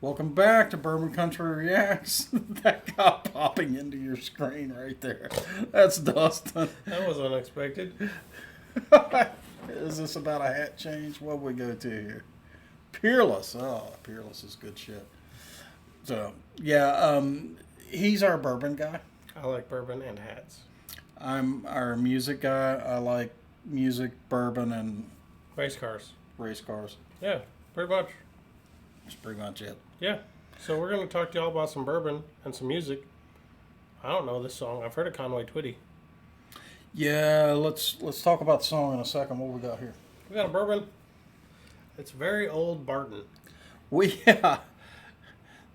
Welcome back to Bourbon Country Reacts. That guy popping into your screen right there. That's Dustin. That was unexpected. Is this about a hat change? What we go to here? Peerless. Oh, Peerless is good shit. So, yeah, he's our bourbon guy. I like bourbon and hats. I'm our music guy. I like music, bourbon, and Race cars. race cars. Yeah, pretty much. That's pretty much it. Yeah. So we're going to talk to y'all about some bourbon and some music. I don't know this song. I've heard of Conway Twitty. Yeah, let's talk about the song in a second. What we got here? We got a bourbon. It's Very Old Barton. Yeah.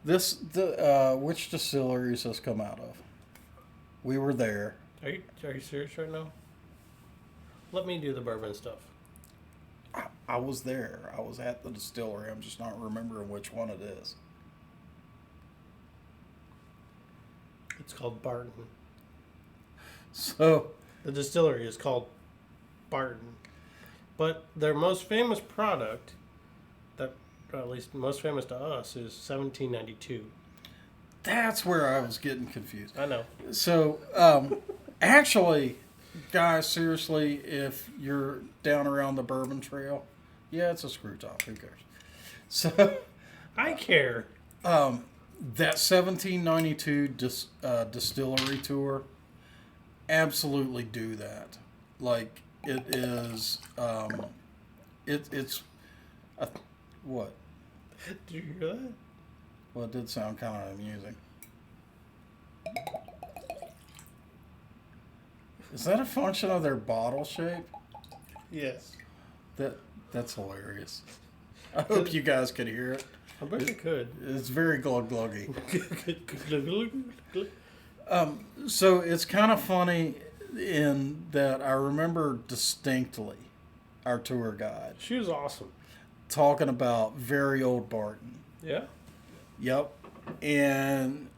Which distillery does this come out of? We were there. Are you serious right now? Let me do the bourbon stuff. I was there. I was at the distillery. I'm just not remembering which one it is. It's called Barton. So The distillery is called Barton. But their most famous product, that or at least most famous to us, is 1792. that's where I was getting confused. I know. So, actually, guys, seriously, if you're down around the Bourbon Trail, yeah, it's a screw top. Who cares? So, I care. that 1792 distillery tour, absolutely do that. Like, it is, it's, what? Did you hear that? Well, it did sound kind of amusing. Is that a function of their bottle shape? Yes. That's hilarious. I hope you guys could hear it. I bet you could. It's very glug-gluggy. So it's kind of funny in that I remember distinctly our tour guide She was awesome. talking about Very Old Barton. Yeah. Yep. And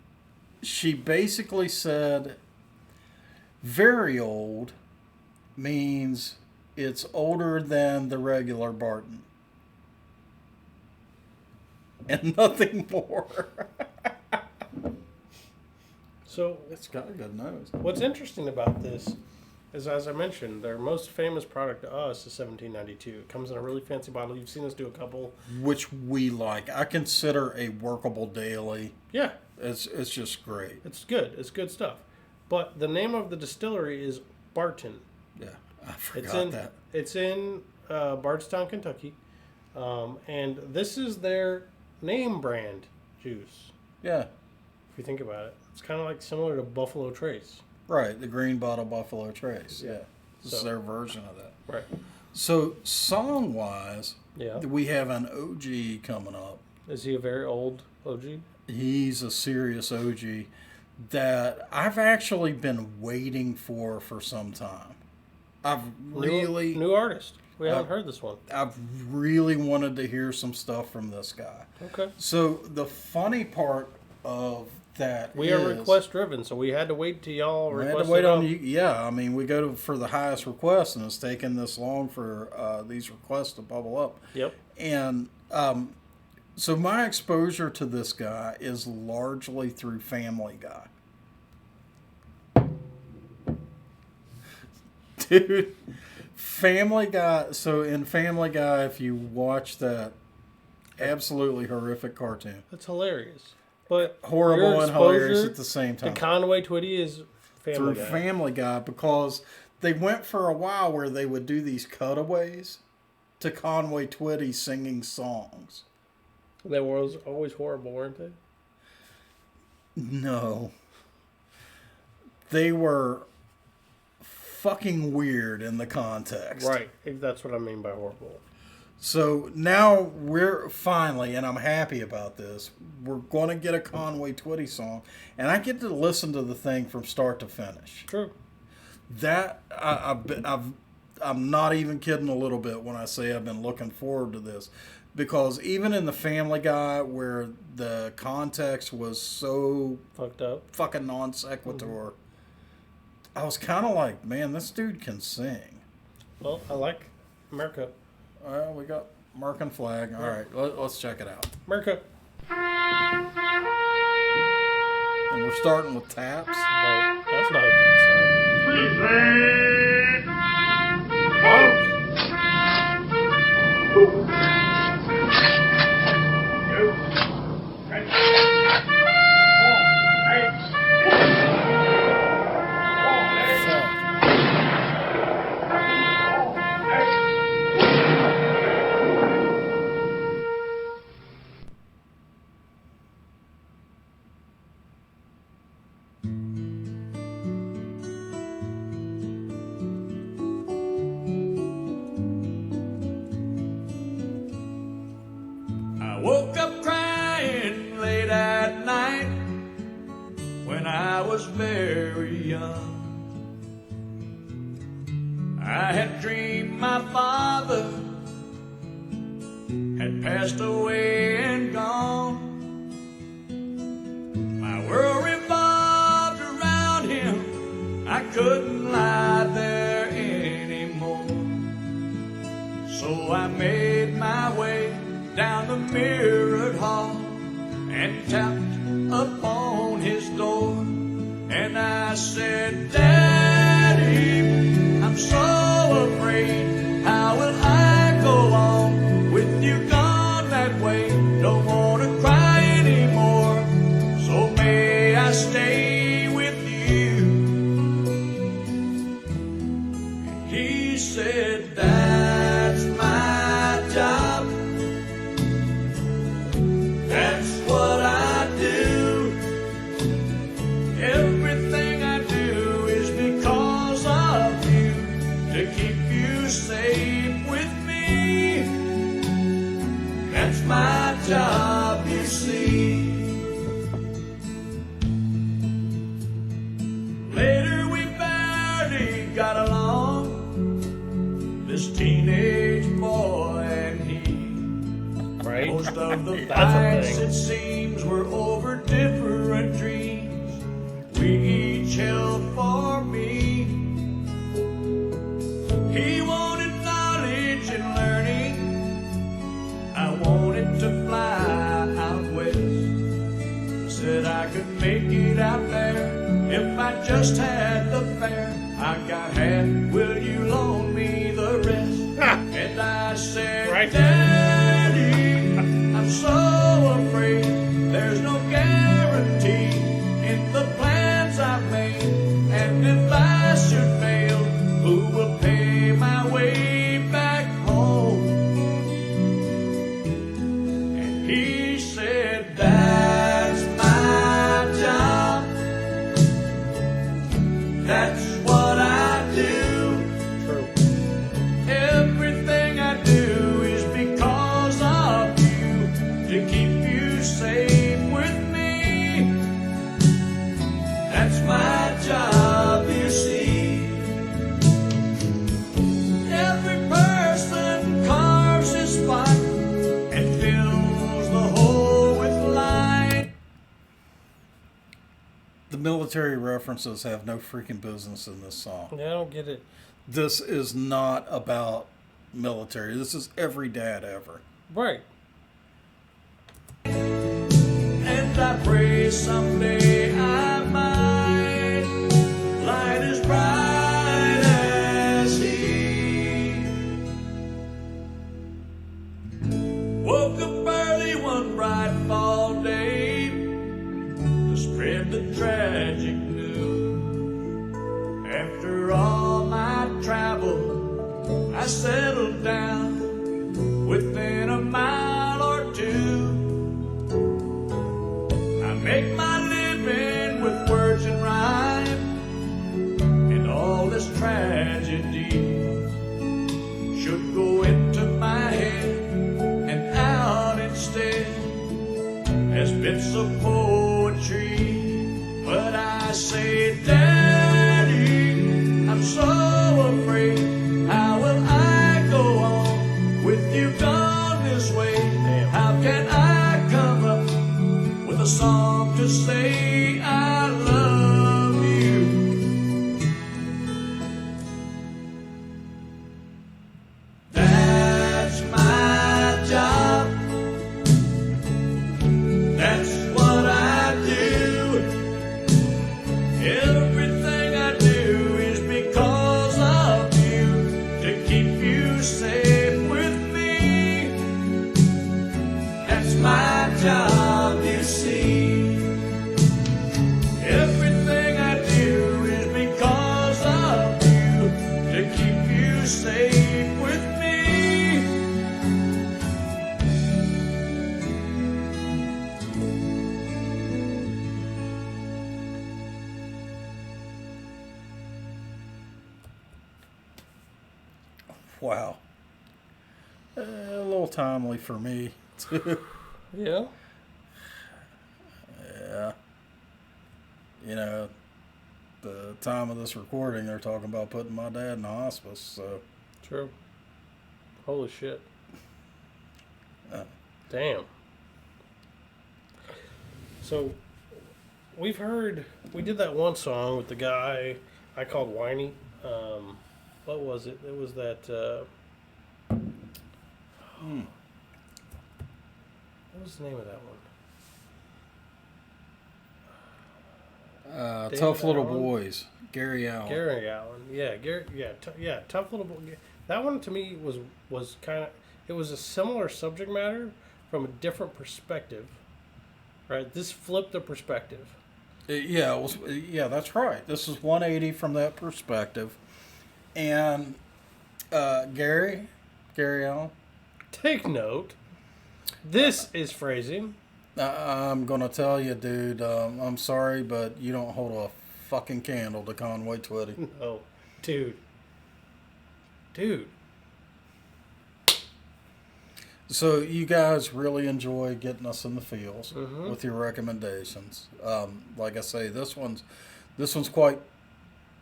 she basically said very old means it's older than the regular Barton. And nothing more. So It's got a good nose. what's interesting about this is, as I mentioned, their most famous product to us is 1792. It comes in a really fancy bottle. You've seen us do a couple. Which we like. I consider a workable daily. Yeah, It's just great. it's good. It's good stuff. But the name of the distillery is Barton. Yeah, I It's forgot in that. it's in Bardstown, Kentucky, and this is their name brand juice. Yeah, If you think about it, it's kind of like similar to Buffalo Trace. right. The green bottle Buffalo Trace. Yeah, this is So- their version of that. Right. So song wise, Yeah. we have an OG coming up. Is he a very old OG? He's a serious OG that I've actually been waiting for some time. I've really, New artist. We haven't heard this one. I've really wanted to hear some stuff from this guy. Okay. So the funny part of that We are request driven, so we had to wait till y'all we had requested. to wait on you. Yeah, I mean, we go for the highest request, and it's taken this long for these requests to bubble up. Yep. And so my exposure to this guy is largely through Family Guy. Dude, Family Guy. So in Family Guy, if you watch that absolutely horrific cartoon, That's hilarious. But horrible your and hilarious exposure at the same to time, Conway Twitty is through Family Guy. Family Guy, because they went for a while where they would do these cutaways to Conway Twitty singing songs. They were always horrible, weren't they? No. They were fucking weird in the context. Right. That's what I mean by horrible. So now we're finally, and I'm happy about this, we're going to get a Conway Twitty song, and I get to listen to the thing from start to finish. True. That, I'm not even kidding a little bit when I say I've been looking forward to this. Because even in the Family Guy, where the context was so Fucked up. fucking non sequitur, I was kind of like, man, this dude can sing. Well, I like America. Well, we got American flag. All right, let's check it out. America. And we're starting with taps. Right. That's not a good sign. Arms. I woke up crying late at night when I was very young. I had dreamed my father had passed away and gone. My world revolved around him. I couldn't lie there anymore. So I made my way down the mirrored hall and tapped upon his door. And I said, Daddy, I'm so afraid. How will I go on with you gone that way? Don't want to cry anymore, so may I stay with you? And he said, that's my job. That's what I do. Everything I do is because of you, to keep you safe with me. That's my job, you see. Later we barely got along, this teenage boy and he. Right. Most of the That's a fights, thing. it seems, were over different dreams we each held for me. He wanted knowledge and learning. I wanted to fly out west. Said I could make it out there if I just had the fare. I got half, will you loan me the rest? And I said, Right. Daddy, I'm so afraid there's no guarantee in the plans I've made. And if I should fail, who will pay my way back home? And he said, that's my job. That's what I do. True. Everything I do is because of you, to keep you safe with me. That's my job, you see. Every person carves his spot and fills the hole with light. The military references have no freaking business in this song. Yeah, I don't get it. This is not about military. This is every dad ever. Right. And I pray someday I might light as bright as he. Woke up early one bright fall day to spread the tragic news. After all my travel, I settled down within a mile or two. I make my living with words and rhyme, and all this tragedy should go into my head and out instead as bits of poetry. But I say, Daddy, I'm so afraid. How will I go on with you gone this way? How can I come up with a song to say I love you? That's my job. That's what I do. Everything I do is because of you, to keep you safe with me. That's my job, you see. Everything I do is because of you, to keep you safe with me. Wow. A little timely for me, too. Yeah. Yeah. You know, the time of this recording, they're talking about putting my dad in the hospice, so. True. Holy shit. Uh, Damn. So, we did that one song with the guy I called Whiny. What was it? It was that, what was the name of that one? David Tough Little Allen? Boys. Gary Allen. Gary Allen. Yeah, Tough Little Boy. That one to me was kind of, it was a similar subject matter from a different perspective. Right? This flipped the perspective. Yeah, that's right. This is 180 from that perspective. And Gary Allen. Take note. This is phrasing. I'm going to tell you, dude, I'm sorry, but you don't hold a fucking candle to Conway Twitty. No. Dude. So you guys really enjoy getting us in the feels with your recommendations. Like I say, this one's quite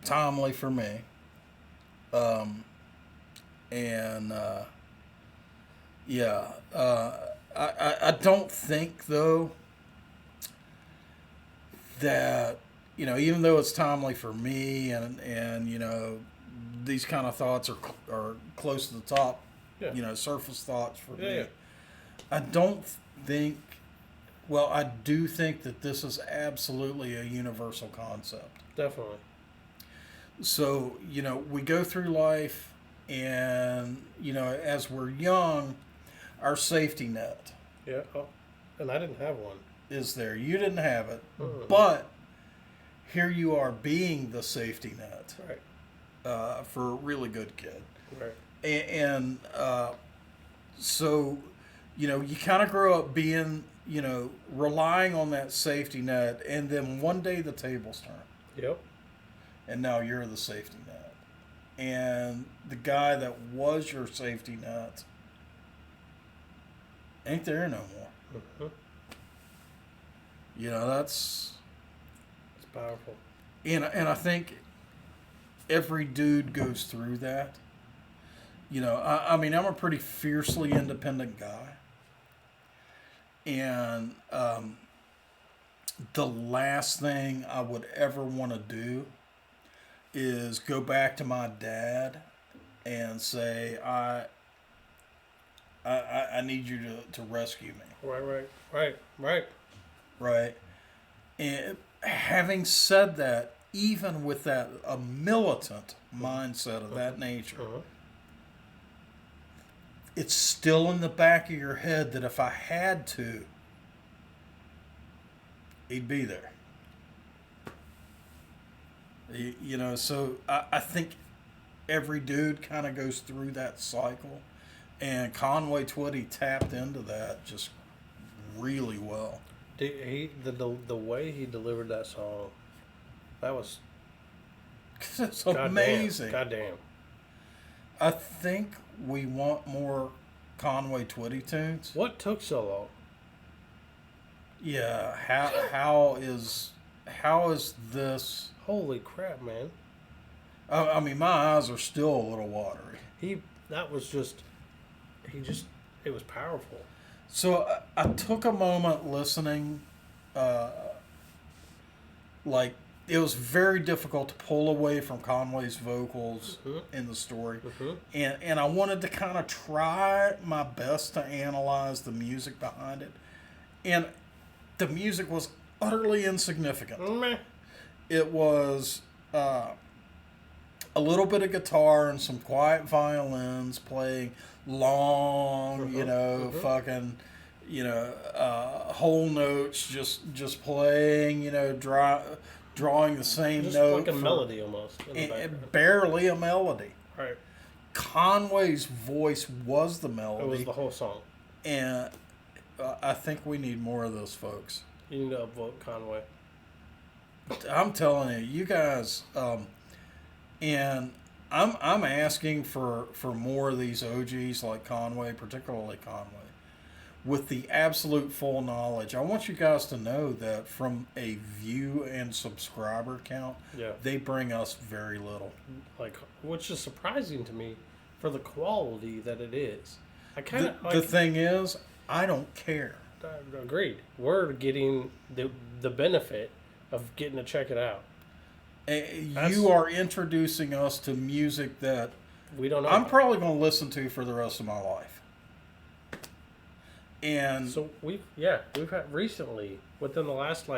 timely for me. I don't think though that, you know, even though it's timely for me and you know, these kind of thoughts are close to the top, you know, surface thoughts for me. Yeah. I don't think, well, I do think that this is absolutely a universal concept. Definitely. So, you know, we go through life and, you know, as we're young, our safety net Yeah. Oh, and I didn't have one. is there. You didn't have it, But here you are being the safety net right. for a really good kid. Right. And so, you know, you kind of grow up being, you know, relying on that safety net, and then one day the tables turn. Yep. And now you're the safety net. And the guy that was your safety net ain't there no more. You know, It's powerful. and I think every dude goes through that. You know, I mean, I'm a pretty fiercely independent guy. And the last thing I would ever want to do is go back to my dad and say, I need you to rescue me. Right. And having said that, even with that, a militant mindset of that nature, it's still in the back of your head that if I had to, he'd be there. You know, so I think every dude kind of goes through that cycle. And Conway Twitty tapped into that just really well. The way he delivered that song, that was It's amazing. Goddamn. I think we want more Conway Twitty tunes. What took so long? Yeah, how is this? Holy crap, man. I mean, my eyes are still a little watery. It was powerful. So I took a moment listening. Like, it was very difficult to pull away from Conway's vocals in the story. And I wanted to kind of try my best to analyze the music behind it. And the music was utterly insignificant. Meh. It was a little bit of guitar and some quiet violins playing long, fucking, whole notes, just playing, drawing the same Just note. like a melody almost. In the And background. barely a melody. Right. Conway's voice was the melody. It was the whole song. And I think we need more of those folks. You need to upvote Conway. I'm telling you, you guys, and I'm asking for more of these OGs like Conway, particularly Conway, with the absolute full knowledge. I want you guys to know that from a view and subscriber count, Yeah. they bring us very little. Like, which is surprising to me for the quality that it is. I kind of The thing is, I don't care. agreed. We're getting the benefit of getting to check it out. You are introducing us to music that We don't know. I'm about. probably going to listen to for the rest of my life. And So we've had recently, within the last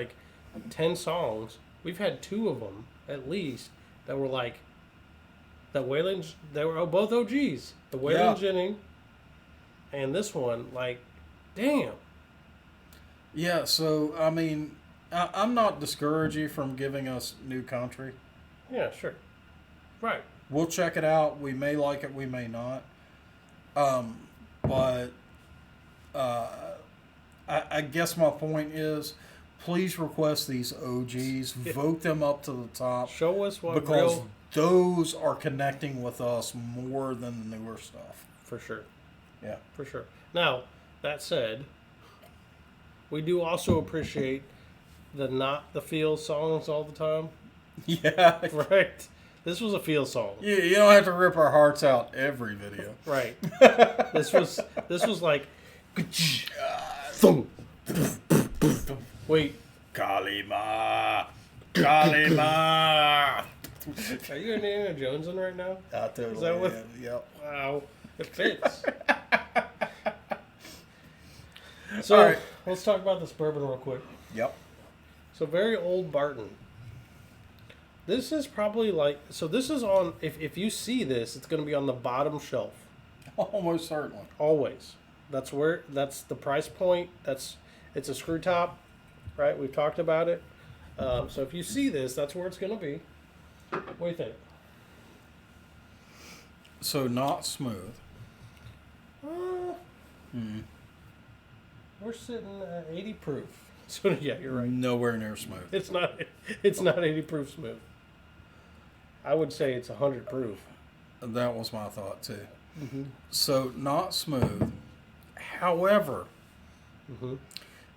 10 songs, we've had 2 of them at least that were they were both OGs. The Waylon Jennings and this one, damn. yeah, so I mean, I'm not discouraging you from giving us new country. Yeah, sure. Right. We'll check it out. We may like it, we may not. But I guess my point is, please request these OGs, vote them up to the top, Show us what because real... those are connecting with us more than the newer stuff. For sure. Yeah. For sure. Now, that said, we do also appreciate the not the feel songs all the time. Yeah. Right? This was a feel song. You don't have to rip our hearts out every video. Right. This was like thump. Wait. Kalima. Kalima. Are you Indiana Jones right now? I totally Is that what- am. Yep. Wow. It fits. So All right. let's talk about this bourbon real quick. Yep. So Very Old Barton. This is probably this is on, if you see this, it's going to be on the bottom shelf. Almost certainly. Always. That's the price point. It's a screw top, right? We've talked about it. So if you see this, that's where it's going to be. What do you think? So not smooth. We're sitting at 80 proof. So yeah, you're right. Nowhere near smooth. It's not 80 proof smooth. I would say it's 100 proof. That was my thought too. Mm-hmm. So not smooth. However,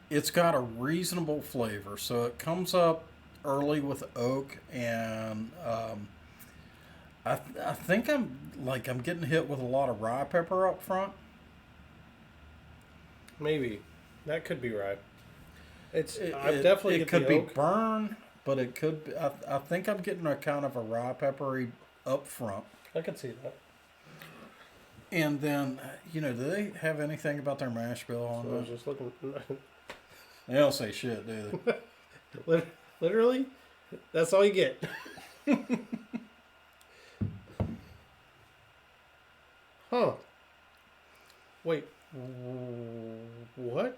it's got a reasonable flavor. So it comes up early with oak, and I think I'm getting hit with a lot of rye pepper up front. Maybe that could be right. I It definitely get could the be oak. burn, but it could be, I think I'm getting a kind of a rye peppery up front. I could see that. And then, do they have anything about their mash bill on I was that? just looking. They don't say shit, do they? Literally, that's all you get. Huh. Wait. What?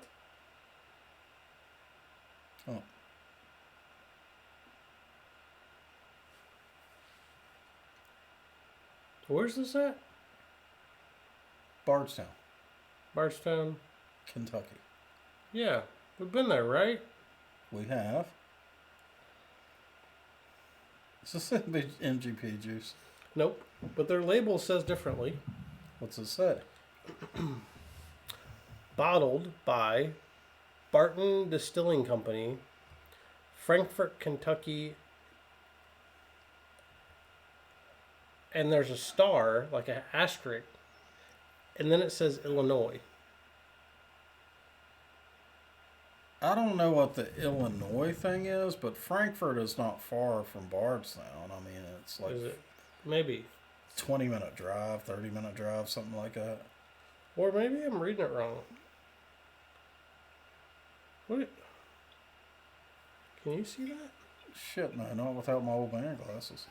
Oh. Where's this at? Bardstown, Bardstown. Kentucky. Yeah, we've been there, right? We have. Is this NGP juice? Nope. But their label says differently. What's it say? Bottled by Barton Distilling Company, Frankfort, Kentucky. And there's a star, like an asterisk, and then it says Illinois. I don't know what the Illinois thing is, but Frankfurt is not far from Bardstown. I mean, it's like Is it? Maybe. 20-minute drive, 30-minute drive, something like that. Or maybe I'm reading it wrong. What? Can you see that? Shit, no, not without my old man glasses.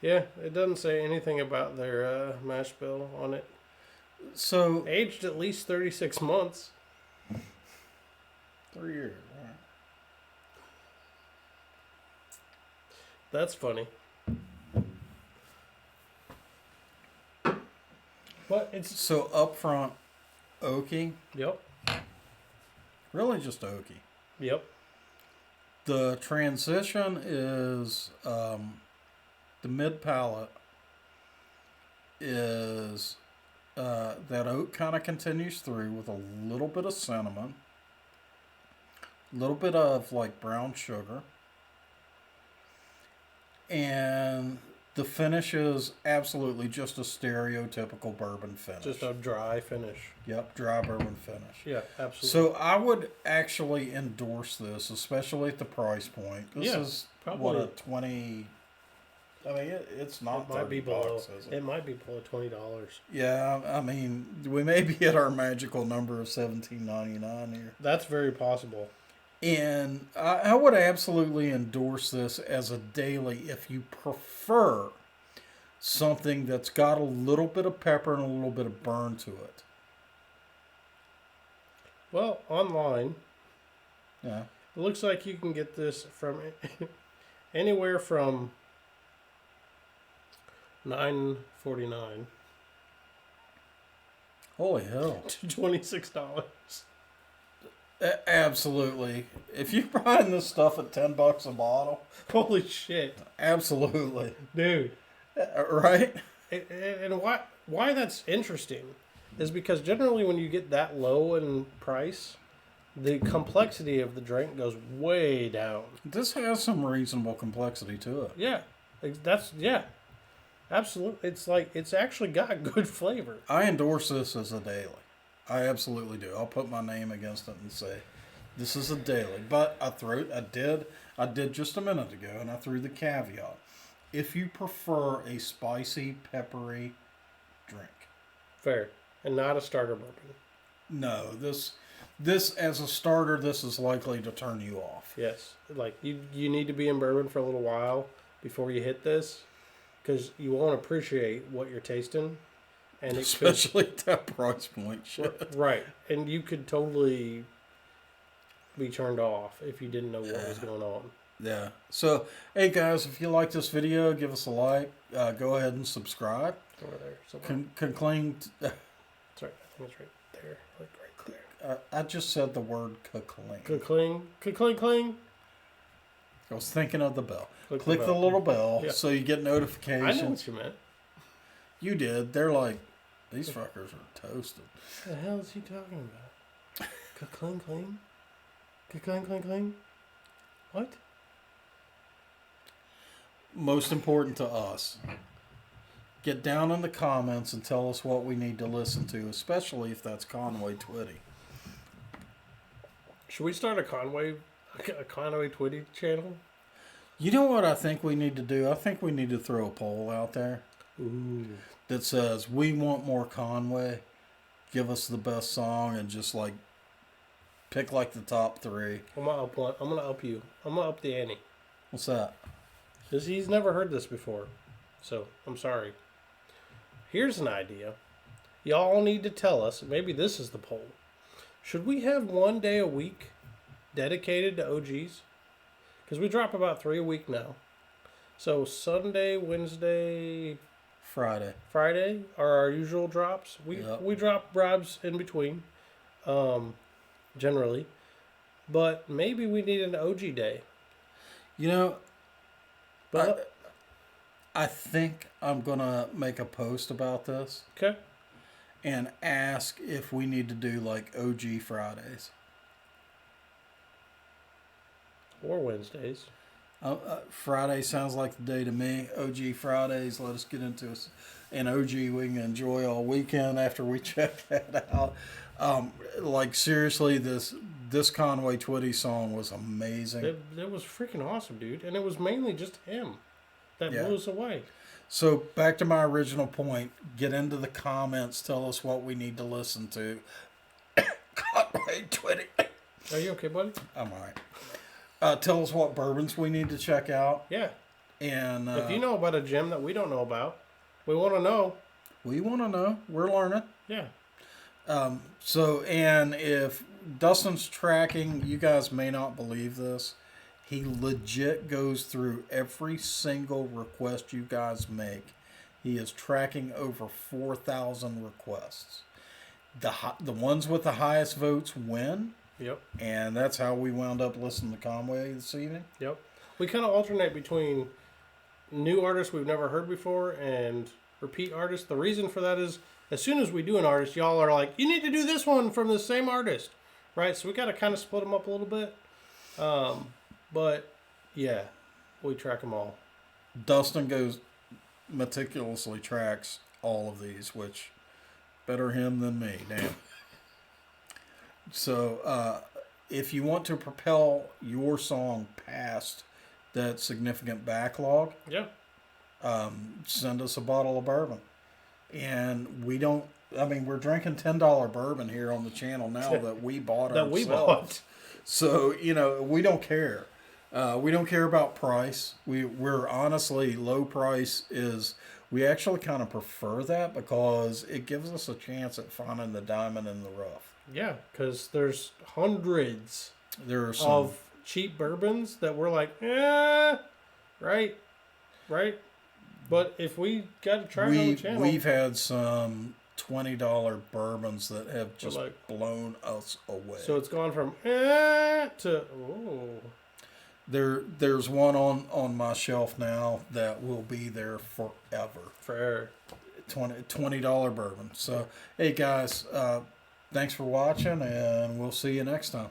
Yeah, it doesn't say anything about their mash bill on it. So Aged at least 36 months. 3 years. Right. That's funny. But it's... So up front, oaky. Yep. Really just oaky. Yep. The transition is the mid palate is that oak kind of continues through with a little bit of cinnamon, a little bit of like brown sugar, and the finish is absolutely just a stereotypical bourbon finish. Just a dry finish. Yep, dry bourbon finish. Yeah, absolutely. So I would actually endorse this, especially at the price point. This is probably. what, a 20. I mean, it's not It might be $30, below. is it? It might be below $20. Yeah, I mean, we may be at our magical number of $17.99 here. That's very possible. And I would absolutely endorse this as a daily if you prefer something that's got a little bit of pepper and a little bit of burn to it. Well, online, Yeah. it looks like you can get this from anywhere from $9.49 Holy hell. to $26. Absolutely. If you're buying this stuff at $10 a bottle, Holy shit, absolutely. dude! Right? And why that's interesting is because generally when you get that low in price, the complexity of the drink goes way down. This has some reasonable complexity to it. Yeah, absolutely. It's actually got good flavor. I endorse this as a daily. I absolutely do. I'll put my name against it and say, this is a daily. But I did just a minute ago, and I threw the caveat. If you prefer a spicy, peppery drink. Fair. And not a starter bourbon. No, this as a starter, this is likely to turn you off. Yes. Like, you need to be in bourbon for a little while before you hit this, because you won't appreciate what you're tasting. And Especially at that price point. Shit. Right. And you could totally be turned off if you didn't know what was going on. Yeah. So, hey guys, if you like this video, give us a like. Go ahead and subscribe. Over there. Somewhere. Conclaim. Sorry, I think it's right there. Like right there. I just said the word conclaim. Cling, cling. I was thinking of the bell. Click Click the the bell. little bell Yeah. so you get notifications. I know what you meant. You did. They're like, these fuckers are toasted. What the hell is he talking about? Cling, cling. Cling, cling, cling. What? Most important to us. Get down in the comments and tell us what we need to listen to, especially if that's Conway Twitty. Should we start a Conway Twitty channel? You know what I think we need to do? I think we need to throw a poll out there. Ooh. That says, we want more Conway. Give us the best song and just like pick like the top 3. I'm gonna up one. I'm gonna up you. I'm gonna up the ante. What's that? Because he's never heard this before. So, I'm sorry. Here's an idea. Y'all need to tell us, maybe this is the poll. Should we have one day a week dedicated to OGs? Because we drop about 3 a week now. So, Sunday, Wednesday, Friday. Friday are our usual drops. We drop bribes in between, generally. But maybe we need an OG day. You know, But I think I'm going to make a post about this okay. and ask if we need to do like OG Fridays. Or Wednesdays. Friday sounds like the day to me. OG Fridays, let us get into an OG we can enjoy all weekend after we check that out. Like seriously, this Conway Twitty song was amazing. It was freaking awesome, dude. And it was mainly just him that blew us away. So back to my original point. Get into the comments. Tell us what we need to listen to. Conway Twitty. Are you okay, buddy? I'm all right. Tell us what bourbons we need to check out. Yeah. And If you know about a gem that we don't know about, we want to know. we want to know. We're learning. Yeah. So, and if Dustin's tracking, you guys may not believe this. He legit goes through every single request you guys make. He is tracking over 4,000 requests. The ones with the highest votes win. Yep. And that's how we wound up listening to Conway this evening. Yep. We kind of alternate between new artists we've never heard before and repeat artists. The reason for that is as soon as we do an artist, y'all are like, you need to do this one from the same artist, right? So we got to kind of split them up a little bit. But yeah, we track them all. Dustin meticulously tracks all of these, which better him than me. Damn. So, if you want to propel your song past that significant backlog, Yeah. send us a bottle of bourbon. And we're drinking $10 bourbon here on the channel now that we bought That we ourselves. bought. So, we don't care. We don't care about price. We're honestly, low price we actually kind of prefer that because it gives us a chance at finding the diamond in the rough. Yeah, because there's hundreds There are some of cheap bourbons that we're like, right. But if we got to try it on the channel, we've had some $20 bourbons that have just like, blown us away. so it's gone from to There's one on my shelf now that will be there forever. for $20 bourbon. So, hey guys, thanks for watching, and we'll see you next time.